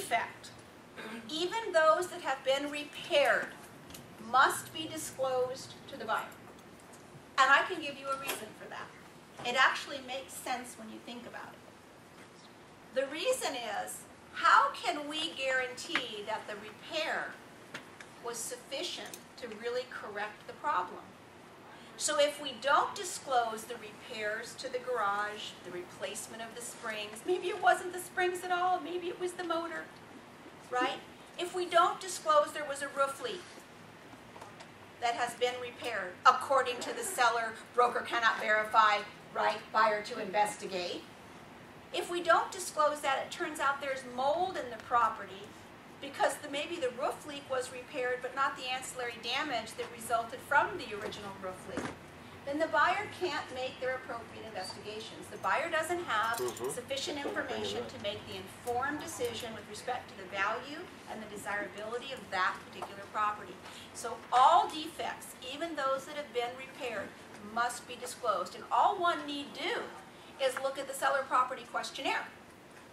defect, even those that have been repaired, must be disclosed to the buyer. And I can give you a reason for that. It actually makes sense when you think about it. The reason is, how can we guarantee that the repair was sufficient to really correct the problem? So if we don't disclose the repairs to the garage, the replacement of the springs, maybe it wasn't the springs at all, maybe it was the motor, right? If we don't disclose there was a roof leak that has been repaired, according to the seller, broker cannot verify, right, buyer to investigate. If we don't disclose that, it turns out there's mold in the property because maybe the roof leak was repaired but not the ancillary damage that resulted from the original roof leak. Then the buyer can't make their appropriate investigations. The buyer doesn't have sufficient information to make the informed decision with respect to the value and the desirability of that particular property. So all defects, even those that have been repaired, must be disclosed. And all one need do is look at the seller property questionnaire.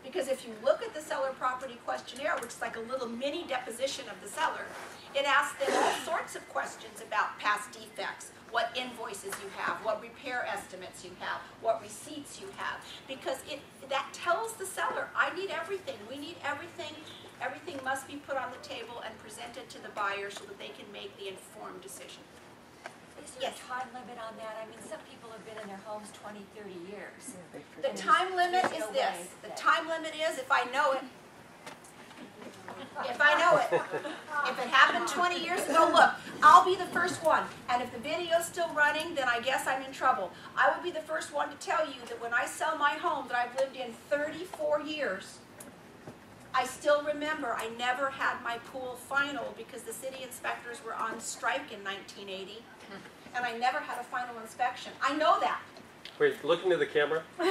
Because if you look at the seller property questionnaire, which is like a little mini deposition of the seller, it asks them all sorts of questions about past defects, what invoices you have, what repair estimates you have, what receipts you have. Because that tells the seller, I need everything, we need everything, everything must be put on the table and presented to the buyer so that they can make the informed decision. Is there a time limit on that? I mean, some people have been in their homes 20, 30 years. The time limit is this. The time limit is, if I know it, if I know it. If it happened 20 years ago, look, I'll be the first one. And if the video's still running, then I guess I'm in trouble. I will be the first one to tell you that when I sell my home that I've lived in 34 years, I still remember I never had my pool final because the city inspectors were on strike in 1980, and I never had a final inspection. I know that. Wait, look into the camera. And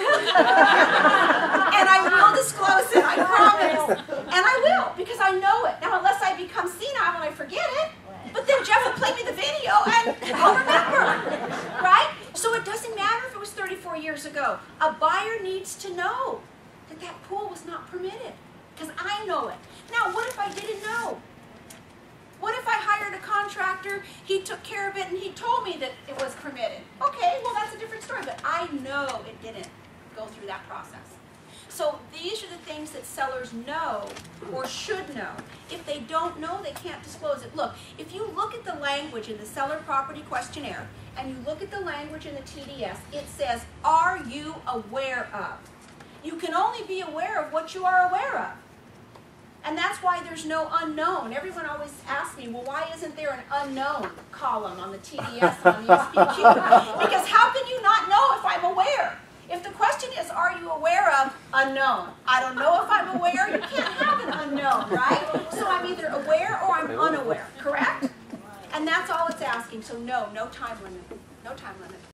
I will disclose it, I promise. And I will, because I know it. Now, unless I become senile and I forget it, but then Jeff will play me the video and I'll remember, right? So it doesn't matter if it was 34 years ago. A buyer needs to know that that pool was not permitted, because I know it. Now, what if I didn't know? What if I hired a contractor, he took care of it, and he told me that it was permitted? Okay, well, that's a different story, but I know it didn't go through that process. So these are the things that sellers know or should know. If they don't know, they can't disclose it. Look, if you look at the language in the seller property questionnaire, and you look at the language in the TDS, it says, are you aware of? You can only be aware of what you are aware of. And that's why there's no unknown. Everyone always asks me, well, why isn't there an unknown column on the TDS on the SPQ? Because how can you not know if I'm aware? If the question is, are you aware of unknown? I don't know if I'm aware. You can't have an unknown, right? So I'm either aware or I'm unaware, correct? And that's all it's asking. So no time limit. No time limit.